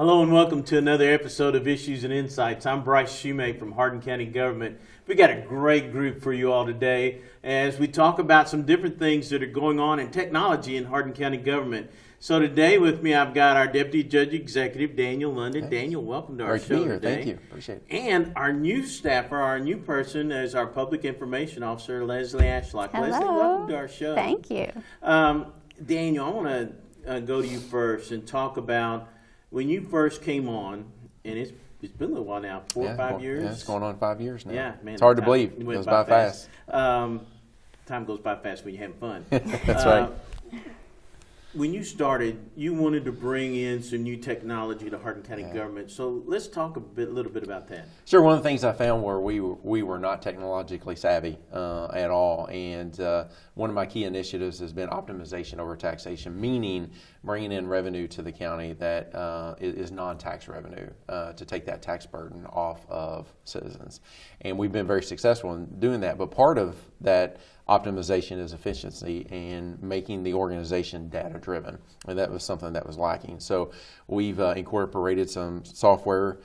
Hello and welcome to another episode of Issues and Insights. I'm Bryce Shoemake from Hardin County Government. We got a great group for you all today as we talk about some different things that are going on in technology in Hardin County Government. So today with me I've got our Deputy Judge Executive, Daniel London. Thanks. Daniel, welcome to our Great show to be here. today. Thank you. Appreciate it. And our new staffer, our new person is our Public Information Officer, Leslie Ashlock. Hello. Leslie, welcome to our show. Thank you. Daniel, I want to go to you first and talk about when you first came on, and it's been a little while now, 4 or 5 years? Yeah, it's going on 5 years now. Yeah, man. It's hard to believe. It goes by fast. Time goes by fast when you're having fun. That's right. When you started, you wanted to bring in some new technology to Hardin County Government. So let's talk a little bit about that. Sure. One of the things I found where we were not technologically savvy at all, and one of my key initiatives has been optimization over taxation, meaning bringing in revenue to the county that is non-tax revenue to take that tax burden off of citizens. And we've been very successful in doing that. But part of that optimization is efficiency and making the organization data driven, and that was something that was lacking. So we've incorporated some software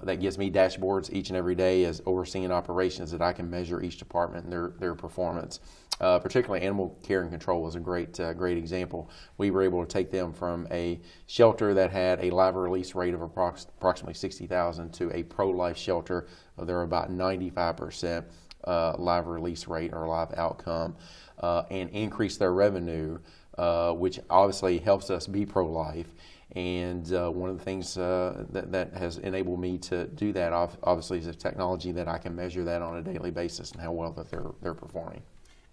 that gives me dashboards each and every day as overseeing operations that I can measure each department and their performance. Particularly animal care and control was a great example. We were able to take them from a shelter that had a live release rate of approximately 60,000 to a pro-life shelter. They're about 95% live release rate or live outcome, and increase their revenue, which obviously helps us be pro-life. And one of the things that has enabled me to do that, obviously, is the technology that I can measure that on a daily basis and how well that they're performing.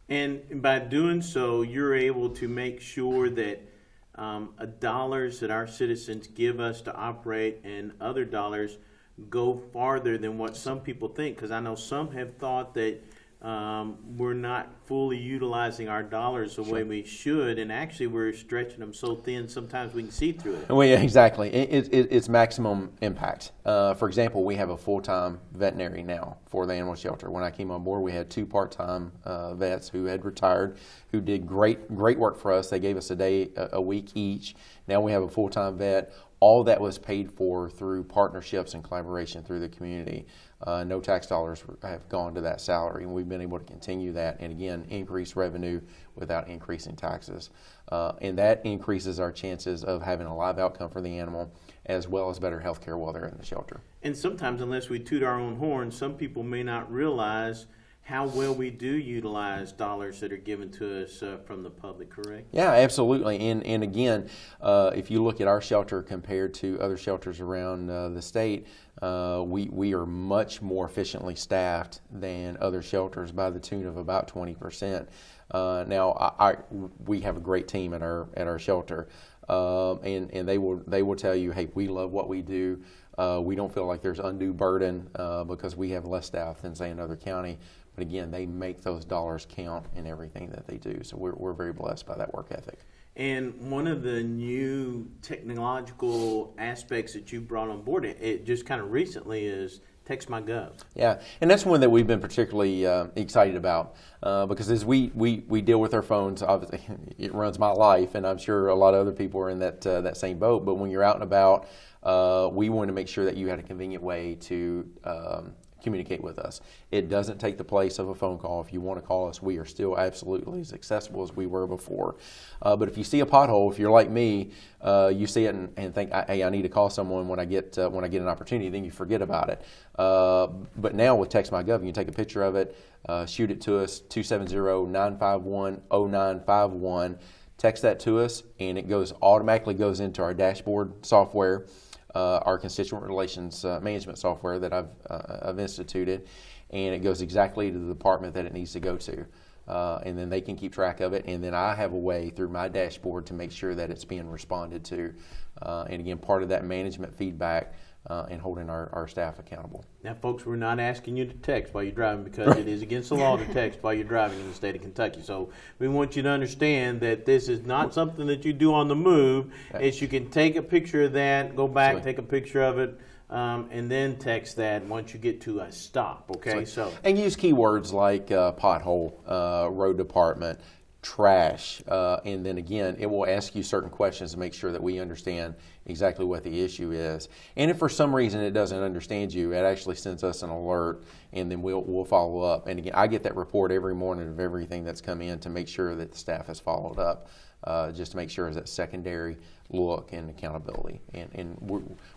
And by doing so, you're able to make sure that dollars that our citizens give us to operate and other dollars go farther than what some people think, because I know some have thought that we're not fully utilizing our dollars the way we should, and actually we're stretching them so thin sometimes we can see through it. Well, yeah, exactly. It's maximum impact. For example, we have a full-time veterinary now for the animal shelter. When I came on board, we had 2 part-time vets who had retired, who did great work for us. They gave us a day a week each. Now we have a full-time vet. All that was paid for through partnerships and collaboration through the community. No tax dollars have gone to that salary, and we've been able to continue that and, again, increase revenue without increasing taxes. And that increases our chances of having a live outcome for the animal as well as better health care while they're in the shelter. And sometimes, unless we toot our own horn, some people may not realize how well we do utilize dollars that are given to us from the public, correct? Yeah, absolutely. And again, if you look at our shelter compared to other shelters around the state, we are much more efficiently staffed than other shelters by the tune of about 20%. Now, we have a great team at our shelter, and they will tell you, hey, we love what we do. We don't feel like there's undue burden because we have less staff than, say, another county. But again, they make those dollars count in everything that they do. So we're very blessed by that work ethic. And one of the new technological aspects that you brought on board, it just kind of recently, is TextMyGov. Yeah, and that's one that we've been particularly excited about because as we deal with our phones, obviously it runs my life, and I'm sure a lot of other people are in that same boat. But when you're out and about, we want to make sure that you had a convenient way to communicate with us. It doesn't take the place of a phone call. If you want to call us, we are still absolutely as accessible as we were before. But if you see a pothole, if you're like me, you see it and think, hey, I need to call someone when I get an opportunity, then you forget about it. But now with TextMyGov, you can take a picture of it, shoot it to us, 270-951-0951, text that to us, and it automatically goes into our dashboard software, our constituent relations management software that I've instituted, and it goes exactly to the department that it needs to go to. And then they can keep track of it, and then I have a way through my dashboard to make sure that it's being responded to. And again, part of that management feedback and holding our staff accountable. Now, folks, we're not asking you to text while you're driving because it is against the law to text while you're driving in the state of Kentucky. So we want you to understand that this is not something that you do on the move. Okay. It's you can take a picture of that, go back, take a picture of it, and then text that once you get to a stop, okay? So, and use keywords like pothole, road department, trash, and then again, it will ask you certain questions to make sure that we understand exactly what the issue is. And if for some reason it doesn't understand you, it actually sends us an alert, and then we'll follow up. And again, I get that report every morning of everything that's come in to make sure that the staff has followed up, just to make sure it's that secondary look and accountability. And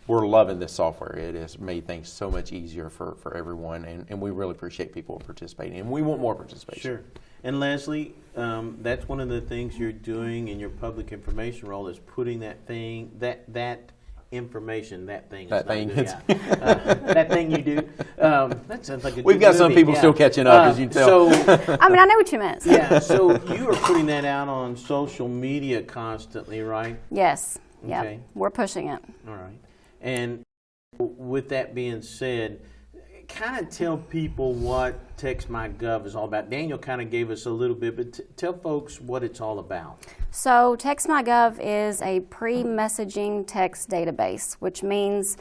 we're loving this software. It has made things so much easier for everyone, and we really appreciate people participating, and we want more participation. Sure. And Leslie, that's one of the things you're doing in your public information role is putting that thing, that information, that thing. That thing. That thing you do. That sounds like a We've good got some movie. people still catching up, as you can tell. So, I mean, I know what you meant. yeah, so you are putting that out on social media constantly, right? Yes. Yeah. Okay. We're pushing it. All right. And with that being said, kind of tell people what TextMyGov is all about. Daniel kind of gave us a little bit, but tell folks what it's all about. So TextMyGov is a pre-messaging text database, which means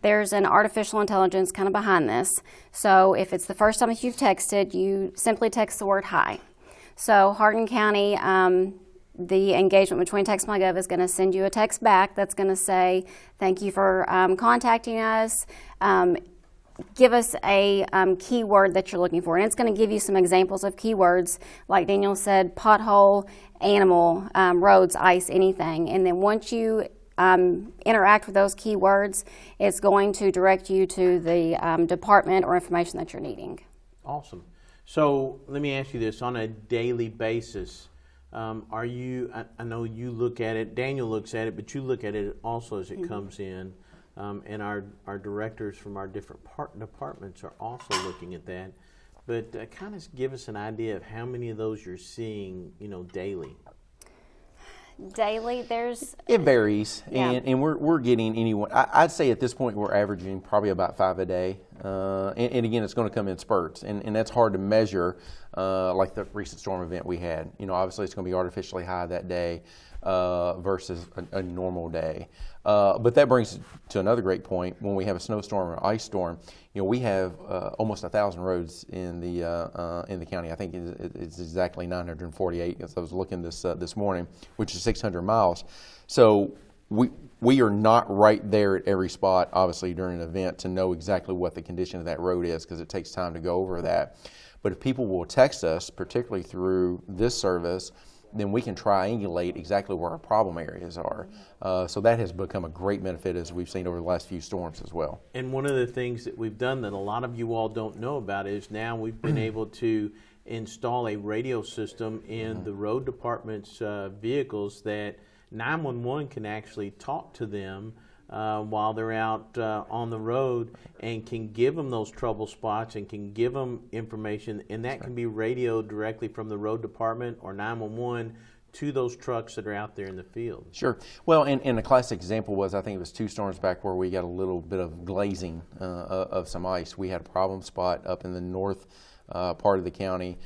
there's an artificial intelligence kind of behind this. So if it's the first time that you've texted, you simply text the word hi. So Hardin County, the engagement between TextMyGov is going to send you a text back that's going to say, thank you for contacting us. Give us a keyword that you're looking for. And it's going to give you some examples of keywords, like Daniel said, pothole, animal, roads, ice, anything. And then once you interact with those keywords, it's going to direct you to the department or information that you're needing. Awesome. So let me ask you this. On a daily basis, are you, I know you look at it, Daniel looks at it, but you look at it also as it comes in. And our directors from our different departments are also looking at that. But kind of give us an idea of how many of those you're seeing, daily. Daily, it varies, Yeah. and we're getting anyone. I'd say at this point we're averaging probably about 5 a day, and again it's going to come in spurts, and that's hard to measure. Like the recent storm event we had, obviously it's going to be artificially high that day versus a normal day. But that brings to another great point. When we have a snowstorm or ice storm, we have almost 1,000 roads in the county. I think it's exactly 948. As I was looking this morning, which is 600 miles. So we are not right there at every spot, obviously during an event, to know exactly what the condition of that road is, because it takes time to go over that. But if people will text us, particularly through this service, then we can triangulate exactly where our problem areas are. So that has become a great benefit, as we've seen over the last few storms as well. And one of the things that we've done that a lot of you all don't know about is now we've been able to install a radio system in the road department's vehicles that 911 can actually talk to them while they're out on the road, and can give them those trouble spots and can give them information, and that can be radioed directly from the road department or 911 to those trucks that are out there in the field. Sure. Well, and a classic example was, I think it was 2 storms back, where we got a little bit of glazing of some ice. We had a problem spot up in the north part of the county.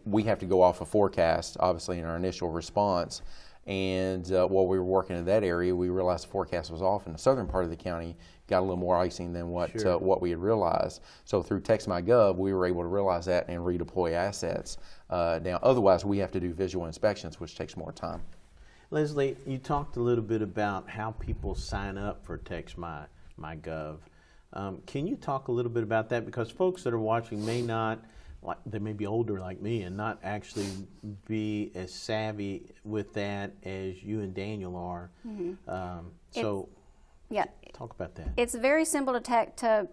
We have to go off a forecast, obviously, in our initial response. And while we were working in that area, we realized the forecast was off, and the southern part of the county got a little more icing than what we had realized. So through TextMyGov, we were able to realize that and redeploy assets. Now, otherwise, we have to do visual inspections, which takes more time. Leslie, you talked a little bit about how people sign up for TextMyGov. Can you talk a little bit about that? Because folks that are watching may not, they may be older like me and not actually be as savvy with that as you and Daniel are. Talk about that. It's very simple to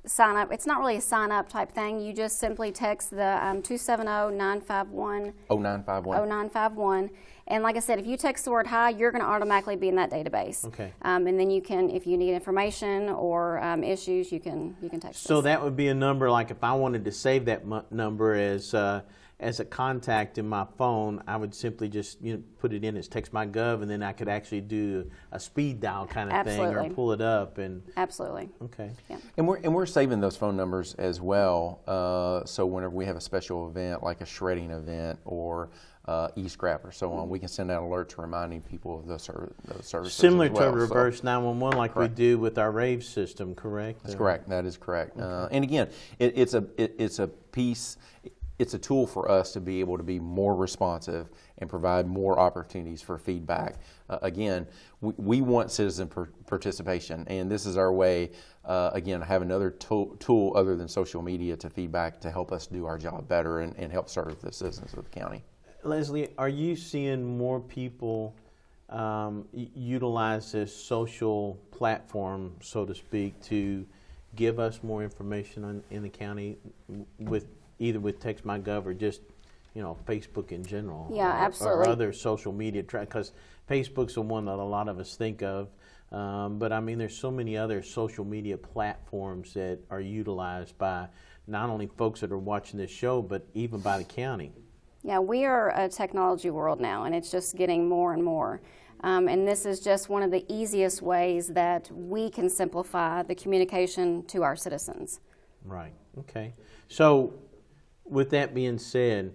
sign up. It's not really a sign up type thing. You just simply text the 270-951 0951. And like I said, if you text the word hi, you're going to automatically be in that database. Okay. And then you can, if you need information or issues, you can text us. So that would be a number, like if I wanted to save that number as a contact in my phone, I would simply just put it in as TextMyGov, and then I could actually do a speed dial kind of thing, or pull it up. And Absolutely. Okay. Yeah. And we're saving those phone numbers as well. So whenever we have a special event, like a shredding event or e-scrap or so on, we can send out alerts reminding people of those services. Similar as well. to reverse 911, like Correct. we do with our rave system, correct? That's correct. That is correct. And again, it's a piece. it's a tool for us to be able to be more responsive and provide more opportunities for feedback. Again, we want citizen participation, and this is our way, again, to have another tool other than social media to feedback to help us do our job better and help serve the citizens of the county. Leslie, are you seeing more people utilize this social platform, so to speak, to give us more information in the county with either with TextMyGov or just, Facebook in general? Yeah, absolutely. Or other social media, because Facebook's the one that a lot of us think of. But I mean, there's so many other social media platforms that are utilized by not only folks that are watching this show, but even by the county. Yeah, we are a technology world now, and it's just getting more and more. And this is just one of the easiest ways that we can simplify the communication to our citizens. Right. Okay. So, with that being said,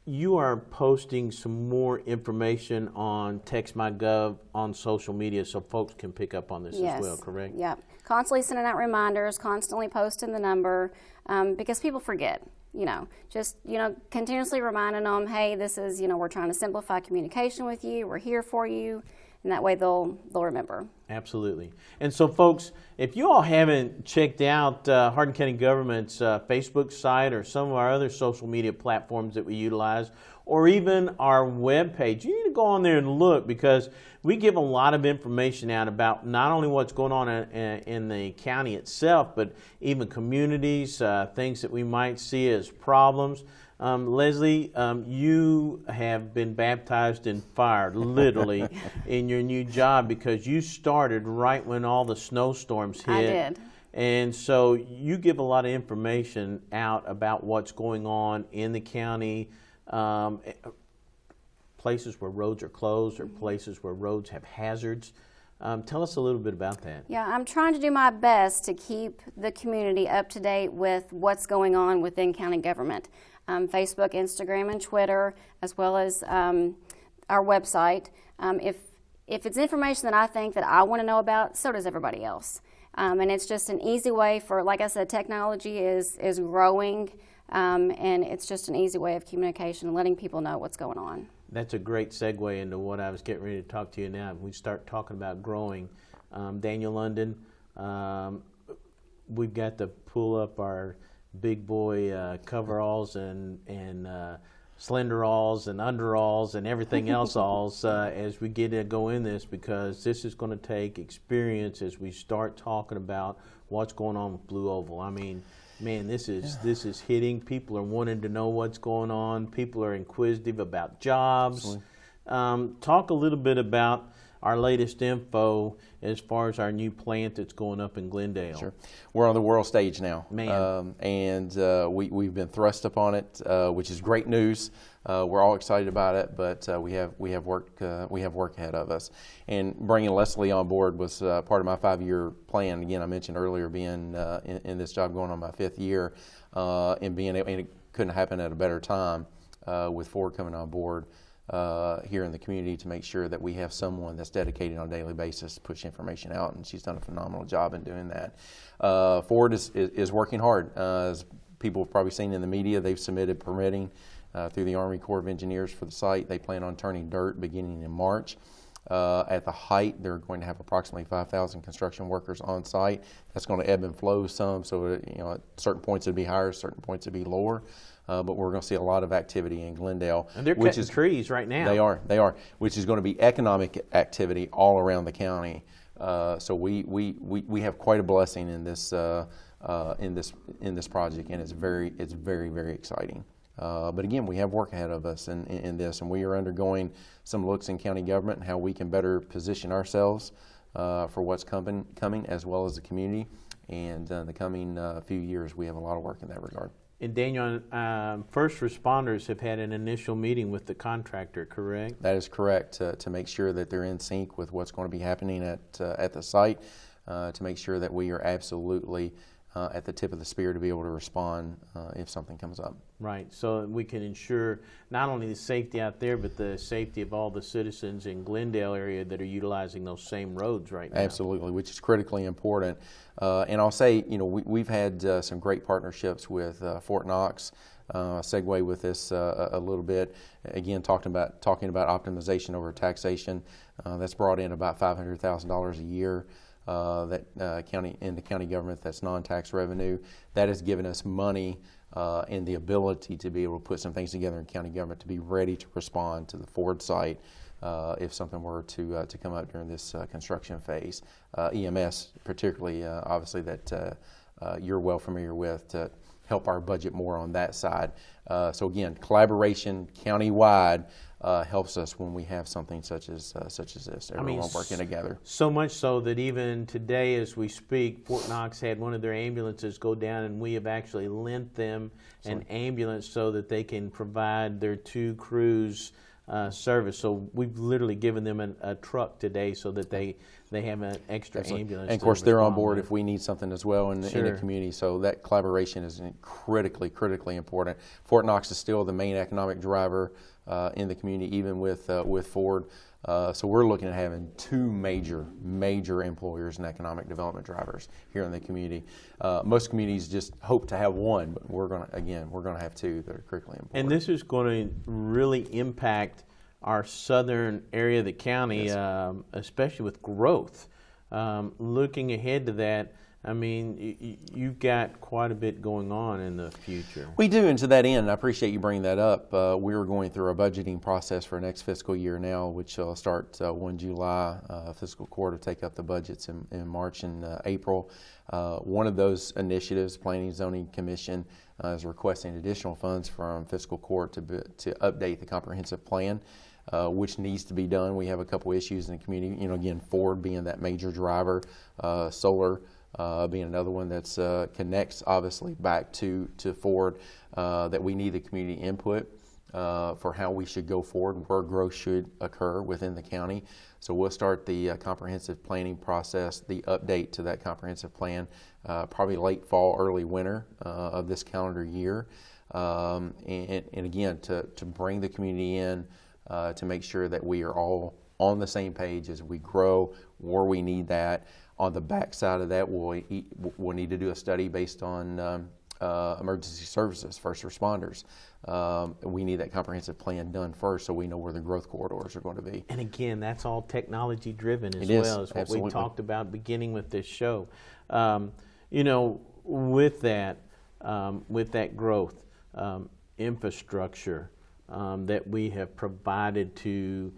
you are posting some more information on TextMyGov on social media so folks can pick up on this as well, correct? Yeah. Constantly sending out reminders, constantly posting the number, because people forget. Continuously reminding them, hey, this is, we're trying to simplify communication with you. We're here for you. And that way they'll remember. Absolutely. And so, folks, if you all haven't checked out Hardin County Government's Facebook site or some of our other social media platforms that we utilize, or even our webpage, you need to go on there and look, because we give a lot of information out about not only what's going on in the county itself, but even communities, things that we might see as problems. Leslie, you have been baptized in fire, literally, in your new job, because you started right when all the snowstorms hit. I did. And so you give a lot of information out about what's going on in the county, places where roads are closed or places where roads have hazards. Tell us a little bit about that. Yeah, I'm trying to do my best to keep the community up to date with what's going on within county government. Facebook, Instagram, and Twitter, as well as our website. If it's information that I think that I want to know about, so does everybody else. And it's just an easy way for, like I said, technology is growing, and it's just an easy way of communication and letting people know what's going on. That's a great segue into what I was getting ready to talk to you now. We start talking about growing. Daniel London, we've got to pull up our big boy coveralls and slenderalls and underalls and everything else alls as we get to go in this, because this is going to take experience as we start talking about what's going on with Blue Oval. I mean, man, this is hitting. People are wanting to know what's going on. People are inquisitive about jobs. Talk a little bit about our latest info as far as our new plant that's going up in Glendale. Sure. We're on the world stage now. Man. We've been thrust upon it, which is great news. We're all excited about it, but we have work ahead of us. And bringing Leslie on board was part of my 5-year plan. Again, I mentioned earlier being in this job going on my 5th year, and it couldn't happen at a better time with Ford coming on board here in the community to make sure that we have someone that's dedicated on a daily basis to push information out, and she's done a phenomenal job in doing that. Ford is working hard. As people have probably seen in the media, they've submitted permitting through the Army Corps of Engineers for the site. They plan on turning dirt beginning in March. At the height, they're going to have approximately 5,000 construction workers on site. That's going to ebb and flow some, so at certain points it'll be higher, certain points it'll be lower. But we're going to see a lot of activity in Glendale. And they're cutting trees right now. They are, which is going to be economic activity all around the county. So we have quite a blessing in this project, and it's very, very exciting. But again, we have work ahead of us in this, and we are undergoing some looks in county government and how we can better position ourselves for what's coming, as well as the community. And the coming few years, we have a lot of work in that regard. And Daniel, first responders have had an initial meeting with the contractor, correct? That is correct, to make sure that they're in sync with what's going to be happening at the site, to make sure that we are absolutely at the tip of the spear to be able to respond if something comes up. Right, so we can ensure not only the safety out there, but the safety of all the citizens in Glendale area that are utilizing those same roads right now. Absolutely, which is critically important. And I'll say, we've had some great partnerships with Fort Knox, segue with this a little bit. Again, talking about optimization over taxation. That's brought in about $500,000 a year. That in the county government, that's non-tax revenue. That has given us money and the ability to be able to put some things together in county government to be ready to respond to the Ford site if something were to come up during this construction phase. EMS, particularly, obviously that you're well familiar with, to help our budget more on that side. So again, collaboration countywide helps us when we have something such as this. Everyone working together. So much so that even today, as we speak, Fort Knox had one of their ambulances go down, and we have actually lent them an ambulance so that they can provide their 2 crews service. So we've literally given them a truck today so that they have an extra ambulance. And of course, they're on board if we need something as well in the community. So that collaboration is critically important. Fort Knox is still the main economic driver in the community, even with Ford. So we're looking at having 2 major employers and economic development drivers here in the community. Most communities just hope to have 1, but we're going to have 2 that are critically important. And this is going to really impact our southern area of the county, especially with growth. Looking ahead to that, I mean, you've got quite a bit going on in the future. We do, and to that end, I appreciate you bringing that up. We're going through a budgeting process for next fiscal year now, which will start 1 July. Fiscal court will take up the budgets in March and April. One of those initiatives, Planning and Zoning Commission, is requesting additional funds from fiscal court to update the comprehensive plan. Which needs to be done. We have a couple issues in the community. You know, again, Ford being that major driver, solar being another one that's connects obviously back to Ford. That we need the community input for how we should go forward, where growth should occur within the county. So we'll start the comprehensive planning process, the update to that comprehensive plan, probably late fall, early winter of this calendar year, and again to bring the community in. To make sure that we are all on the same page as we grow, where we need that. On the back side of that, we'll need to do a study based on emergency services, first responders. We need that comprehensive plan done first so we know where the growth corridors are going to be. And again, that's all technology driven as well as what we talked about beginning with this show. You know, with that growth, infrastructure, that we have provided to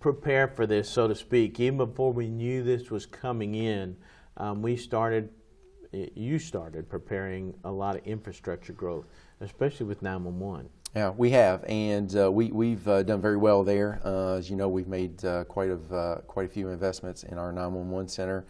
prepare for this, so to speak. Even before we knew this was coming in, you started preparing a lot of infrastructure growth, especially with 911. Yeah, we have, and we've done very well there. As you know, we've made quite a few investments in our 911 center,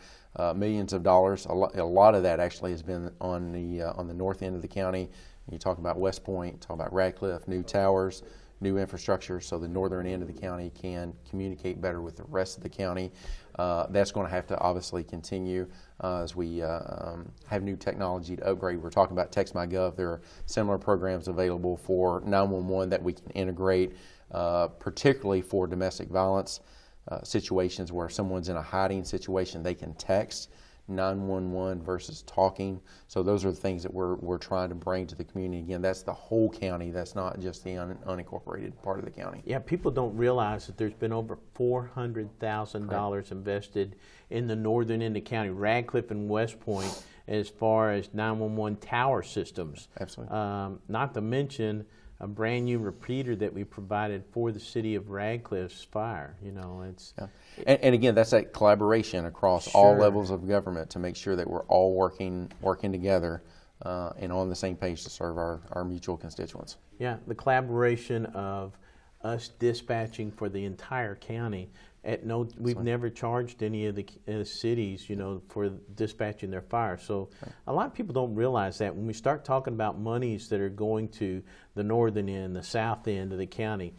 millions of dollars. A lot of that actually has been on the north end of the county. You talk about West Point, talk about Radcliffe, new towers, new infrastructure, so the northern end of the county can communicate better with the rest of the county. That's going to have to obviously continue as we have new technology to upgrade. We're talking about TextMyGov. There are similar programs available for 911 that we can integrate, particularly for domestic violence situations where someone's in a hiding situation. They can text 911 versus talking. So those are the things that we're trying to bring to the community. Again, that's the whole county. That's not just the unincorporated part of the county. Yeah, people don't realize that there's been over $400,000 invested in the northern end of the county, Radcliffe and West Point, as far as 911 tower systems. Absolutely. Not to mention a brand new repeater that we provided for the city of Radcliffe's fire. You know, it's and again, that's that collaboration across all levels of government to make sure that we're all working together and on the same page to serve our mutual constituents. Yeah, the collaboration of us dispatching for the entire county. We've never charged any of the cities, you know, for dispatching their fire. So a lot of people don't realize that when we start talking about monies that are going to the northern end, the south end of the county,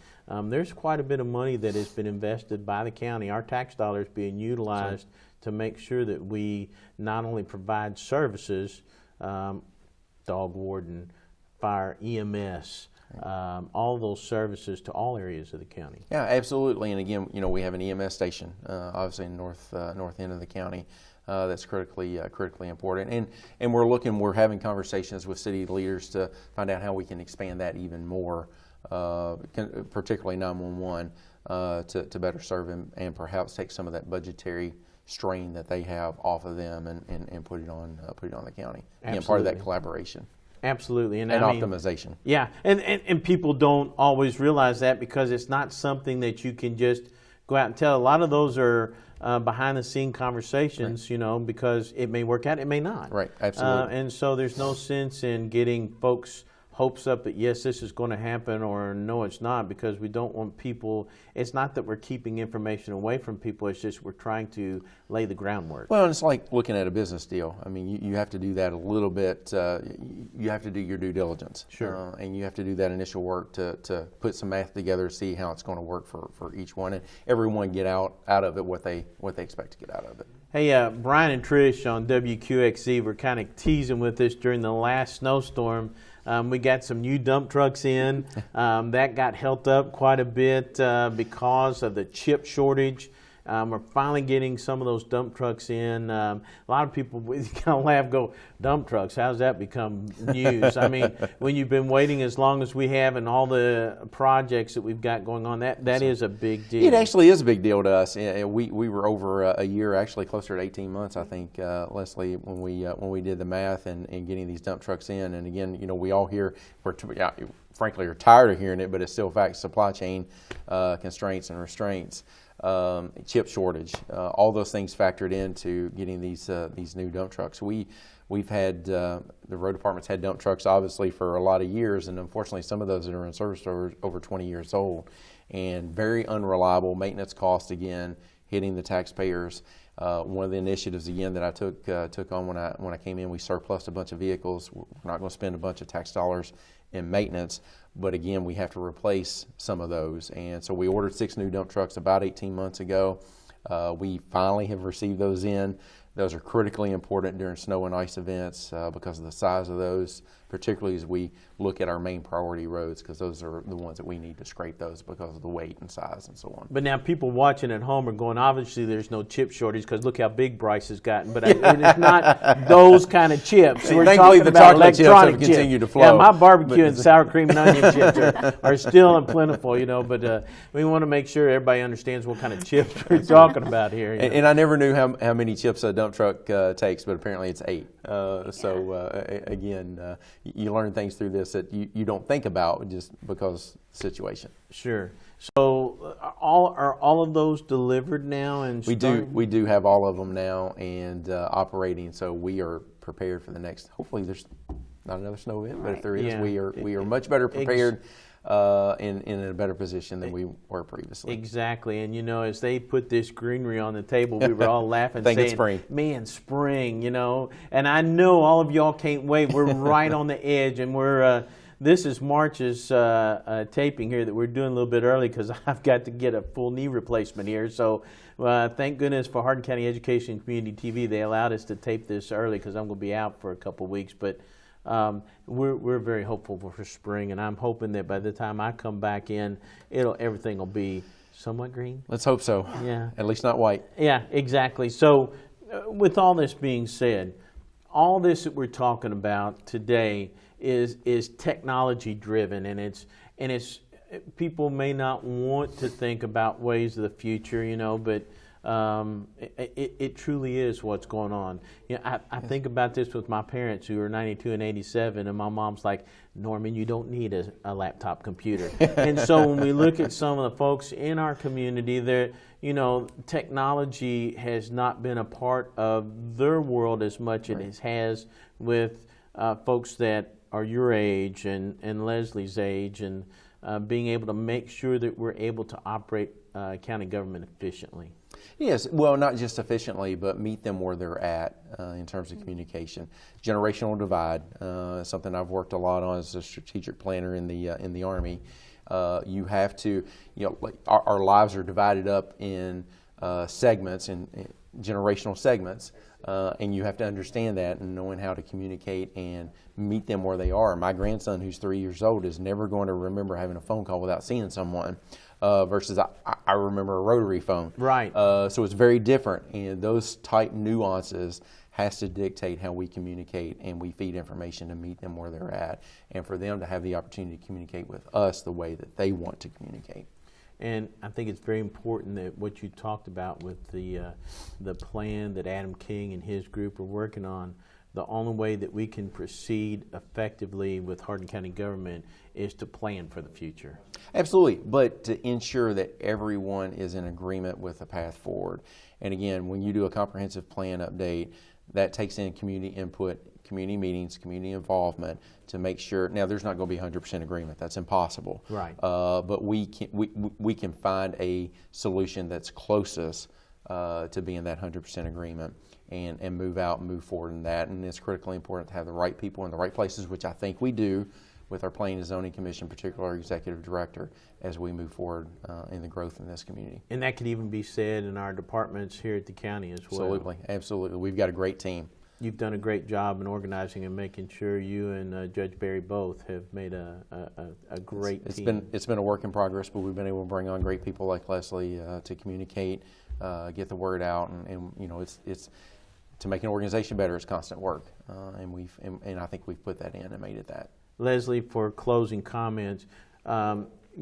there's quite a bit of money that has been invested by the county, our tax dollars being utilized to make sure that we not only provide services, dog warden, fire, EMS, all those services to all areas of the county. Yeah, absolutely. And again, we have an EMS station, obviously in north end of the county. That's critically important, and we're having conversations with city leaders to find out how we can expand that even more, particularly 911, to better serve them and perhaps take some of that budgetary strain that they have off of them and put it on the county. Again, part of that collaboration. Absolutely, and optimization. Yeah, and people don't always realize that because it's not something that you can just go out and tell. A lot of those are behind the scene conversations, right. Because it may work out, it may not. Right, absolutely. And so there's no sense in getting folks' hopes up that yes, this is going to happen, or no, it's not, because we don't want people. It's not that we're keeping information away from people. It's just we're trying to lay the groundwork. Well, it's like looking at a business deal. I mean, you have to do that a little bit. You have to do your due diligence. Sure. And you have to do that initial work to put some math together, see how it's going to work for each one, and everyone get out of it what they expect to get out of it. Hey, Brian and Trish on WQXZ were kind of teasing with us during the last snowstorm. We got some new dump trucks in. That got held up quite a bit because of the chip shortage. We're finally getting some of those dump trucks in. A lot of people kind of laugh, go, dump trucks, how's that become news? I mean, when you've been waiting as long as we have and all the projects that we've got going on, that is a big deal. It actually is a big deal to us. We were over a year, actually closer to 18 months, I think, Leslie, when we did the math and getting these dump trucks in. And again, we all hear, frankly, are tired of hearing it, but it's still fact, supply chain constraints and restraints. Chip shortage, all those things factored into getting these new dump trucks. We've had the road department's had dump trucks obviously for a lot of years, and unfortunately some of those that are in service are over 20 years old, and very unreliable. Maintenance cost again hitting the taxpayers. One of the initiatives again that I took on when I came in, we surplused a bunch of vehicles. We're not going to spend a bunch of tax dollars in maintenance, but again, we have to replace some of those. And so we ordered 6 new dump trucks about 18 months ago. We finally have received those in. Those are critically important during snow and ice events because of the size of those, particularly as we look at our main priority roads, because those are the ones that we need to scrape those because of the weight and size and so on. But now people watching at home are going, obviously there's no chip shortage because look how big Bryce has gotten. But it's not those kind of chips. See, we're thankfully talking the about chocolate chips electronic have continued to flow. Yeah, my barbecue and sour cream and onion chips are still plentiful, but we want to make sure everybody understands what kind of chips we're talking about here. And I never knew how many chips a dump truck takes, but apparently it's 8. Again, you learn things through this that you don't think about just because situation. Sure. So are all of those delivered now? And we do have all of them now and operating. So we are prepared for the next. Hopefully, there's not another snow event, but if there is, we are much better prepared. In a better position than we were previously. Exactly, and as they put this greenery on the table, we were all laughing, saying, spring. "Man, spring!" And I know all of y'all can't wait. We're right on the edge, and we're. This is March's taping here that we're doing a little bit early because I've got to get a full knee replacement here. So thank goodness for Hardin County Education and Community TV, they allowed us to tape this early because I'm going to be out for a couple of weeks, but. We're very hopeful for spring, and I'm hoping that by the time I come back in, everything will be somewhat green. Let's hope so. Yeah. At least not white. Yeah, exactly. So, with all this being said, all this that we're talking about today is technology driven, and it's people may not want to think about ways of the future, but. It truly is what's going on. I think about this with my parents who are 92 and 87, and my mom's like, Norman, you don't need a laptop computer. And so when we look at some of the folks in our community, technology has not been a part of their world as much as it has with folks that are your age and Leslie's age, and being able to make sure that we're able to operate county government efficiently. Yes, well, not just efficiently, but meet them where they're at in terms of communication. Generational divide, something I've worked a lot on as a strategic planner in the Army. You have to, our lives are divided up in segments, and generational segments, and you have to understand that and knowing how to communicate and meet them where they are. My grandson, who's 3 years old, is never going to remember having a phone call without seeing someone, versus I remember a rotary phone. Right. So it's very different, and those type nuances has to dictate how we communicate and we feed information to meet them where they're at, and for them to have the opportunity to communicate with us the way that they want to communicate. And I think it's very important that what you talked about with the plan that Adam King and his group are working on, the only way that we can proceed effectively with Hardin County government is to plan for the future. Absolutely, but to ensure that everyone is in agreement with the path forward. And again, when you do a comprehensive plan update, that takes in community input, community meetings, community involvement to make sure. Now, there's not going to be 100% agreement. That's impossible. Right. But we can find a solution that's closest to being that 100% agreement and move out and move forward in that. And it's critically important to have the right people in the right places, which I think we do with our Planning and Zoning Commission, particularly our executive director, as we move forward in the growth in this community. And that could even be said in our departments here at the county as well. Absolutely, absolutely. We've got a great team. You've done a great job in organizing and making sure you and Judge Barry both have made a great team. It's been a work in progress, but we've been able to bring on great people like Leslie to communicate, get the word out, and you know, it's to make an organization better. It's constant work, and I think we've put that in and made it that. Leslie, for closing comments,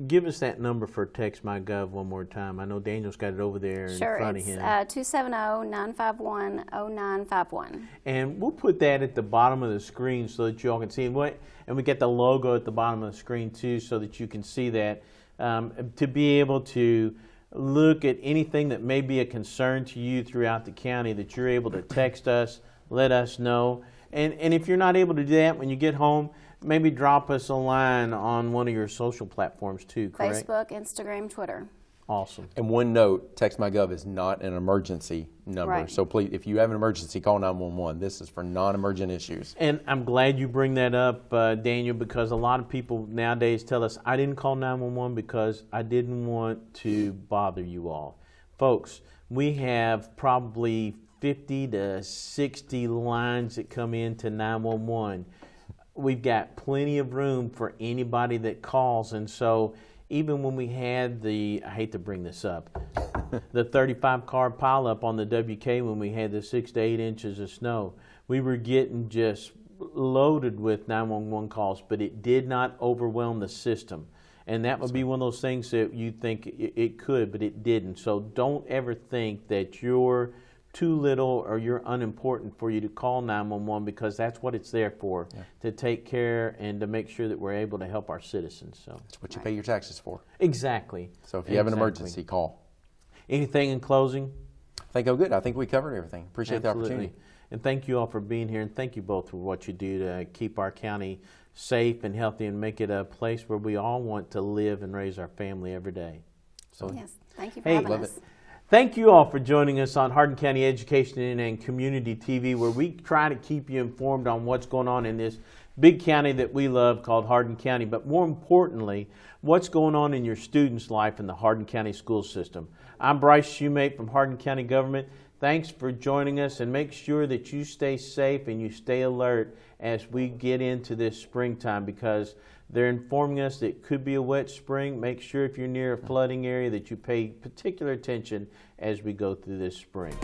give us that number for TextMyGov one more time. I know Daniel's got it over there in front of him. Sure, it's 270-951-0951. And we'll put that at the bottom of the screen so that you all can see it. And we get the logo at the bottom of the screen too so that you can see that. To be able to look at anything that may be a concern to you throughout the county, that you're able to text us, let us know. And if you're not able to do that when you get home, maybe drop us a line on one of your social platforms too, correct? Facebook, Instagram, Twitter. Awesome. And one note, TextMyGov is not an emergency number. Right. So please, if you have an emergency, call 911. This is for non-emergent issues. And I'm glad you bring that up, Daniel, because a lot of people nowadays tell us, I didn't call 911 because I didn't want to bother you all. Folks, we have probably 50 to 60 lines that come into 911. We've got plenty of room for anybody that calls, and so even when we had I hate to bring this up, the 35-car pileup on the WK when we had the 6 to 8 inches of snow, we were getting just loaded with 911 calls, but it did not overwhelm the system. And that would be one of those things that you think it could, but it didn't. So don't ever think that you're too little or you're unimportant for you to call 911, because that's what it's there for, to take care and to make sure that we're able to help our citizens. So That's what you pay your taxes for. exactly. So if you have an emergency, call. Anything in closing? I think I'm good. I think we covered everything. Appreciate the opportunity. And thank you all for being here, and thank you both for what you do to keep our county safe and healthy and make it a place where we all want to live and raise our family every day. So Yes, thank you for having love us. it. thank you all for joining us on Hardin County Education and Community TV, where we try to keep you informed on what's going on in this big county that we love called Hardin County, but more importantly, what's going on in your students' life in the Hardin County school system. I'm Bryce Shoemate from Hardin County Government. Thanks for joining us, and make sure that you stay safe and you stay alert as we get into this springtime, because they're informing us that it could be a wet spring. Make sure if you're near a flooding area that you pay particular attention as we go through this spring.